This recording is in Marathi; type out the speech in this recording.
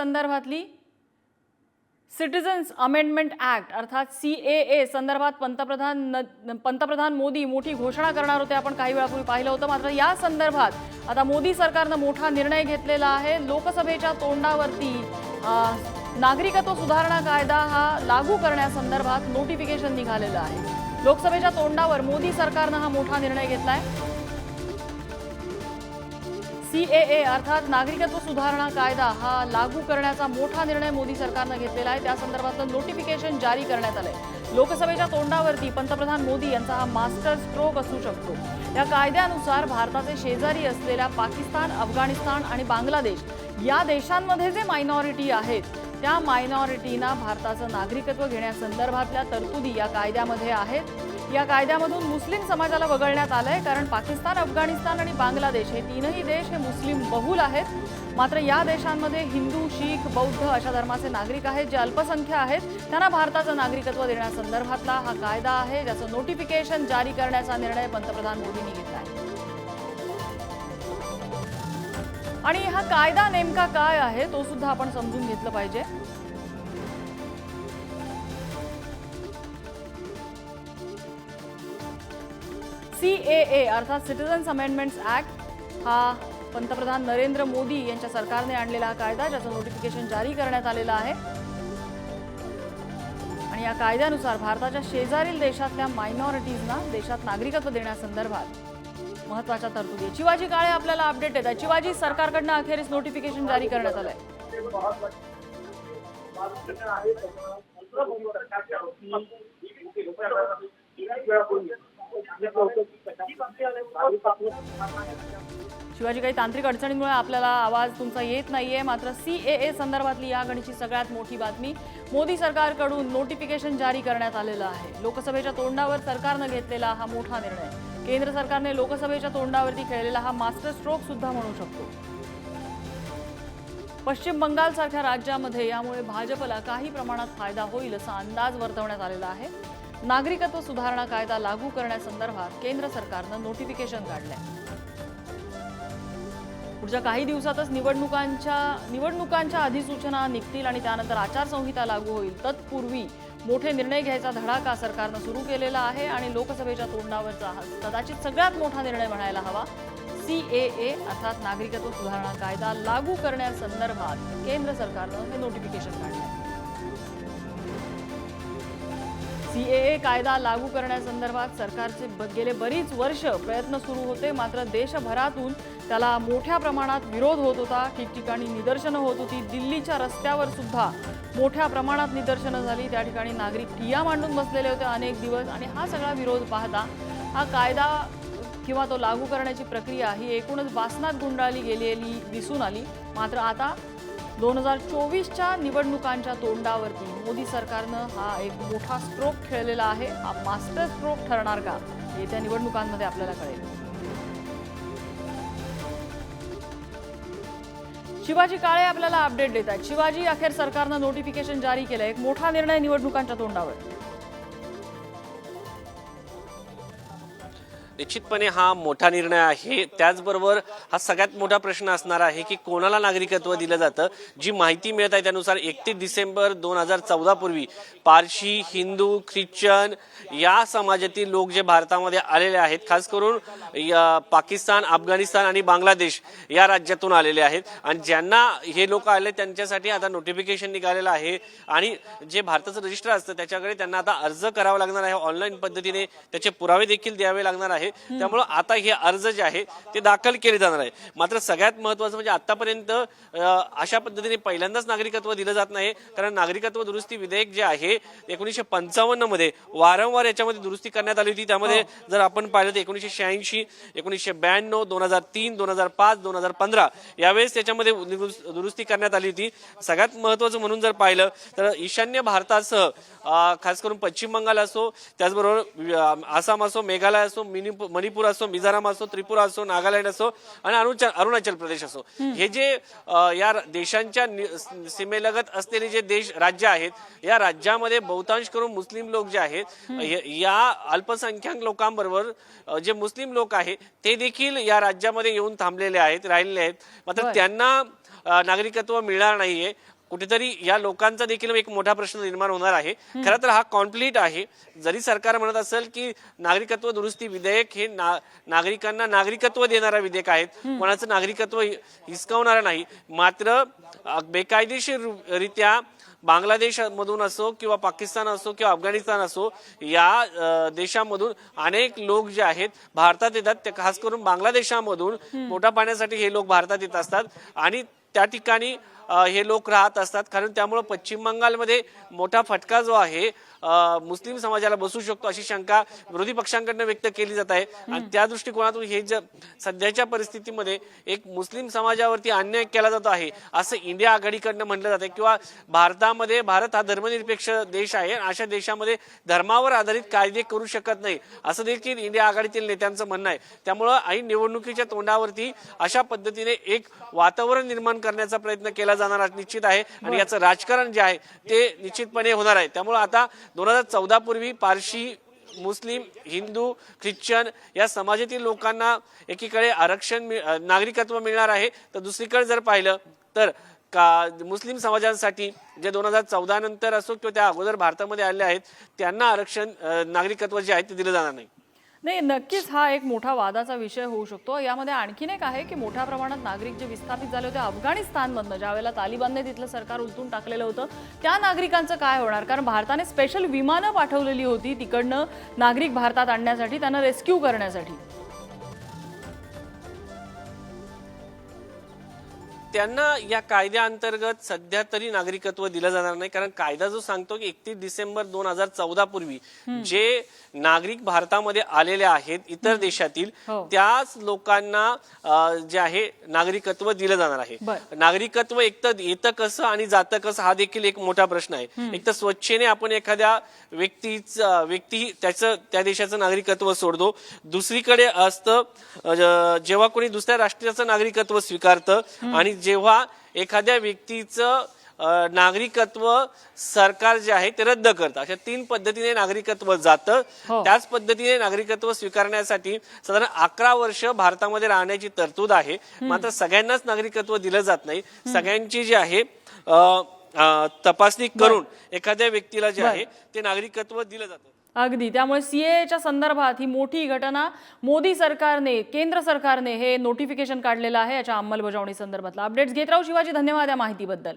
संदर्भातली सिटीजन्स अमेंडमेंट ऍक्ट अर्थात CAA संदर्भात पंतप्रधान मोदी मोठी घोषणा करणार होते. आपण काही वेळापूर्वी पाहिलं होतं. मात्र या संदर्भात आता मोदी सरकारनं मोठा निर्णय घेतलेला आहे. लोकसभेच्या तोंडावरती नागरिकत्व सुधारणा कायदा हा लागू करण्यासंदर्भात नोटिफिकेशन निघालेलं आहे. लोकसभेच्या तोंडावर मोदी सरकारनं हा मोठा निर्णय घेतलाय. CAA अर्थात नागरिकत्व सुधारणा कायदा हा लागू करण्याचा मोठा निर्णय मोदी सरकारनं घेतलेला आहे. त्या संदर्भातलं नोटिफिकेशन जारी करण्यात आलंय. लोकसभेच्या तोंडावरती पंतप्रधान मोदी यांचा हा मास्टर स्ट्रोक असू शकतो. या कायद्यानुसार भारताचे शेजारी असलेल्या पाकिस्तान, अफगाणिस्तान आणि बांगलादेश या देशांमध्ये जे मायनॉरिटी आहेत त्या मायनॉरिटींना भारताचं नागरिकत्व घेण्यासंदर्भातल्या तरतुदी या कायद्यामध्ये आहेत. या कायद्यामधून मुस्लिम समाजाला वगळण्यात आलंय, कारण पाकिस्तान, अफगाणिस्तान आणि बांगलादेश हे तीनही देश हे मुस्लिम बहुल आहेत. मात्र या देशांमध्ये हिंदू, शीख, बौद्ध अशा धर्माचे नागरिक आहेत जे अल्पसंख्य आहेत. त्यांना भारताचं नागरिकत्व देण्यासंदर्भातला हा कायदा आहे, ज्याचं नोटिफिकेशन जारी करण्याचा निर्णय पंतप्रधान मोदींनी घेतला आहे. आणि हा कायदा नेमका काय आहे तो सुद्धा आपण समजून घेतलं पाहिजे. CAA अर्थात सिटीजन्स अमेंडमेंट्स ऍक्ट हा पंतप्रधान नरेंद्र मोदी यांच्या सरकारने आणलेला हा कायदा, ज्याचं नोटिफिकेशन जारी करण्यात आलेलं आहे. आणि या कायद्यानुसार भारताच्या शेजारील देशातल्या मायनॉरिटीजना देशात नागरिकत्व देण्यासंदर्भात महत्त्वाच्या तरतुदी आहेत. शिवाजी काळे आपल्याला अपडेट देत आहेत. शिवाजी, सरकारकडनं अखेरीस नोटिफिकेशन जारी करण्यात आलंय. शिवाजी, काही तांत्रिक अडचणींमुळे आपल्याला आवाज तुमचा येत नाहीये. मात्र CAA संदर्भातली या घडीची सगळ्यात मोठी बातमी, मोदी सरकारकडून नोटिफिकेशन जारी करण्यात आलेलं आहे. लोकसभेच्या तोंडावर सरकारनं घेतलेला हा मोठा निर्णय, केंद्र सरकारने लोकसभेच्या तोंडावरती खेळलेला हा मास्टर स्ट्रोक सुद्धा म्हणू शकतो. पश्चिम बंगाल सारख्या राज्यामध्ये यामुळे भाजपला काही प्रमाणात फायदा होईल असा अंदाज वर्तवण्यात आलेला आहे. नागरिकत्व सुधारणा कायदा लागू करण्यासंदर्भात केंद्र सरकारनं नोटिफिकेशन काढलंय. पुढच्या काही दिवसातच निवडणुकांच्या अधिसूचना निघतील आणि त्यानंतर आचारसंहिता लागू होईल. तत्पूर्वी मोठे निर्णय घ्यायचा धडाका सरकारनं सुरू केलेला आहे आणि लोकसभेच्या तोंडावरचा हा कदाचित सगळ्यात मोठा निर्णय म्हणायला हवा. CAA अर्थात नागरिकत्व सुधारणा कायदा लागू करण्यासंदर्भात केंद्र सरकारनं हे नोटिफिकेशन काढलंय. CAA कायदा लागू करण्यासंदर्भात सरकारचे गेले बरीच वर्ष प्रयत्न सुरू होते. मात्र देशभरातून त्याला मोठ्या प्रमाणात विरोध होत होता. ठिकठिकाणी निदर्शनं होत होती. दिल्लीच्या रस्त्यावर सुद्धा मोठ्या प्रमाणात निदर्शनं झाली. त्या ठिकाणी नागरिक ठिय्या मांडून बसलेले होते अनेक दिवस. आणि हा सगळा विरोध पाहता हा कायदा किंवा तो लागू करण्याची प्रक्रिया ही एकूणच बासनात गुंडाळली गेलेली दिसून आली. मात्र आता 2024च्या निवडणुकांच्या तोंडावरती मोदी सरकारनं हा एक मोठा स्ट्रोक खेळलेला आहे. हा मास्टर स्ट्रोक ठरणार का, येत्या निवडणुकांमध्ये आपल्याला कळेल. शिवाजी काळे आपल्याला अपडेट देत आहेत. शिवाजी, अखेर सरकारनं नोटिफिकेशन जारी केलंय. एक मोठा निर्णय निवडणुकांच्या तोंडावर. निश्चितपणे हा मोठा निर्णय आहे. त्याचबरोबर हा सगळ्यात मोठा प्रश्न असणार आहे की कोणाला नागरिकत्व दिलं जातं. जी माहिती मिळत आहे त्यानुसार 31 डिसेंबर 2014 पूर्वी पारशी, हिंदू, ख्रिश्चन या समाजातील लोक जे भारतामध्ये आलेले आहेत, खास करून पाकिस्तान, अफगाणिस्तान आणि बांगलादेश या राज्यातून आलेले आहेत. आणि ज्यांना हे लोक आले त्यांच्यासाठी आता नोटिफिकेशन निघालेलं आहे. आणि जे भारताचं रजिस्टर असतं त्याच्याकडे त्यांना आता अर्ज करावा लागणार आहे. ऑनलाईन पद्धतीने त्याचे पुरावे देखील द्यावे लागणार आहे. त्यामुळे आता हे अर्ज जे आहे ते दाखल केले जाणार आहे. मात्र सगळ्यात महत्त्वाचं म्हणजे आतापर्यंत अशा पद्धतीने पहिल्यांदाच नागरिकत्व दिलं जात नाही. कारण नागरिकत्व दुरुस्ती विधेयक जे आहे 1955 मध्ये वारंवार याच्यामध्ये दुरुस्ती करण्यात आली होती. त्यामध्ये जर आपण पाहिलं तर 1986, 1992, 2003, 2005, 2015 यावेळेस त्याच्यामध्ये दुरुस्ती करण्यात आली होती. सगळ्यात महत्त्वाचं म्हणून जर पाहिलं तर ईशान्य भारतासह खास करून पश्चिम बंगाल असो, त्याचबरोबर आसाम असो, मेघालय असो, मणिपूर असो, मिझोराम असो, त्रिपुरा असो, नागालँड असो आणि अरुणाचल प्रदेश असो, हे जे या देशांच्या सीमेलगत असलेले जे राज्य आहेत, या राज्यामध्ये बहुतांश करून मुस्लिम लोक जे आहेत, या अल्पसंख्याक लोकांबरोबर जे मुस्लिम लोक आहेत ते देखील या राज्यामध्ये येऊन थांबलेले आहेत, राहिलेले आहेत. मात्र त्यांना नागरिकत्व मिळणार नाहीये, कुठेतरी या लोकांचा देखील एक मोठा प्रश्न निर्माण होणार आहे। खरं तर हा कॉन्फ्लिक्ट आहे। जरी सरकार म्हणत असेल की नागरिकत्व दुरुस्ती विधेयक हे नागरिकांना नागरिकत्व देणारा विधेयक आहे, कोणाचं नागरिकत्व हिसकावणारा नाही, मात्र बेकायदेशीररित्या बांगलादेशमधून असो किंवा पाकिस्तान असो किंवा अफगाणिस्तान असो या देशामधून अनेक लोक जे आहेत भारतात येतात, ते खास करून बांगलादेशामधून पोटा पाण्यासाठी हे लोक भारतात येत असतात आणि त्या ठिकाणी हे लोक राहत असतात। कारण त्यामुळे पश्चिम बंगालमध्ये मोठा फटका जो आहे मुस्लिम समाजाला बसू शकतो अशी शंका विरोधी पक्षांकडून व्यक्त केली जात आहे आणि त्या दृष्टिकोनातून हे सध्याच्या परिस्थितीमध्ये एक मुस्लिम समाजावरती अन्याय केला जातो आहे असं इंडिया आघाडीकडनं म्हटलं जाते किंवा भारत हा धर्मनिरपेक्ष देश आहे, अशा देशामध्ये धर्मावर आधारित कायदे करू शकत नाही असं देखील इंडिया आघाडीतील नेत्यांचं म्हणणं आहे। त्यामुळे ऐन निवडणुकीच्या तोंडावरती अशा पद्धतीने एक वातावरण निर्माण करण्याचा प्रयत्न केला जाणार निश्चित आहे आणि याचं राजकारण जे आहे ते निश्चितपणे होणार आहे। त्यामुळे आता 2014 पूर्वी पारशी, मुस्लिम, हिंदू, ख्रिश्चन या समाजातील लोकांना एकीकडे आरक्षण नागरिकत्व मिळणार आहे, तर दुसरीकडे जर पाहिलं तर मुस्लिम समाजांसाठी जे 2014 नंतर असो किंवा त्या अगोदर भारतामध्ये आले आहेत त्यांना आरक्षण नागरिकत्व जे आहे ते दिलं जाणार नाही। नाही, नक्कीच हा एक मोठा वादाचा विषय होऊ शकतो। यामध्ये आणखीन एक आहे की मोठ्या प्रमाणात नागरिक जे विस्थापित झाले होते अफगाणिस्तानमधनं, ज्यावेळेला तालिबानने तिथलं सरकार उलटून टाकलेलं होतं, त्या नागरिकांचं काय होणार? कारण भारताने स्पेशल विमानं पाठवलेली होती तिकडनं नागरिक भारतात आणण्यासाठी, त्यांना रेस्क्यू करण्यासाठी। त्यांना या कायद्याअंतर्गत सध्या तरी नागरिकत्व दिलं जाणार नाही, कारण कायदा जो सांगतो की 31 डिसेंबर 2014 पूर्वी जे नागरिक भारतामध्ये आलेले आहेत इतर देशातील त्याच लोकांना जे आहे नागरिकत्व दिलं जाणार आहे। नागरिकत्व एक तर येतं कसं आणि जातं कसं हा देखील एक मोठा प्रश्न आहे। एक तर स्वच्छेने आपण एखाद्या व्यक्ती त्याचं त्या देशाचं नागरिकत्व सोडतो, दुसरीकडे असतं जेव्हा कोणी दुसऱ्या राष्ट्राचं नागरिकत्व स्वीकारतं आणि जेव्हा एखाद्या व्यक्तीचं नागरिकत्व सरकार जे आहे ते रद्द करतं, अशा 3 पद्धतीने नागरिकत्व जातं। त्याच पद्धतीने नागरिकत्व स्वीकारण्यासाठी साधारण 11 वर्ष भारतामध्ये राहण्याची तरतूद आहे, मात्र सगळ्यांनाच नागरिकत्व दिलं जात नाही। सगळ्यांची जी आहे तपासणी करून एखाद्या व्यक्तीला जे आहे ते नागरिकत्व दिलं जातं। अगदी, त्यामुळे सीएएच्या संदर्भात ही मोठी घटना मोदी सरकारने, केंद्र सरकारने हे नोटिफिकेशन काढलेलं आहे याच्या अंमलबजावणी संदर्भातला अपडेट्स घेत राहू। शिवाजी, धन्यवाद या माहितीबद्दल।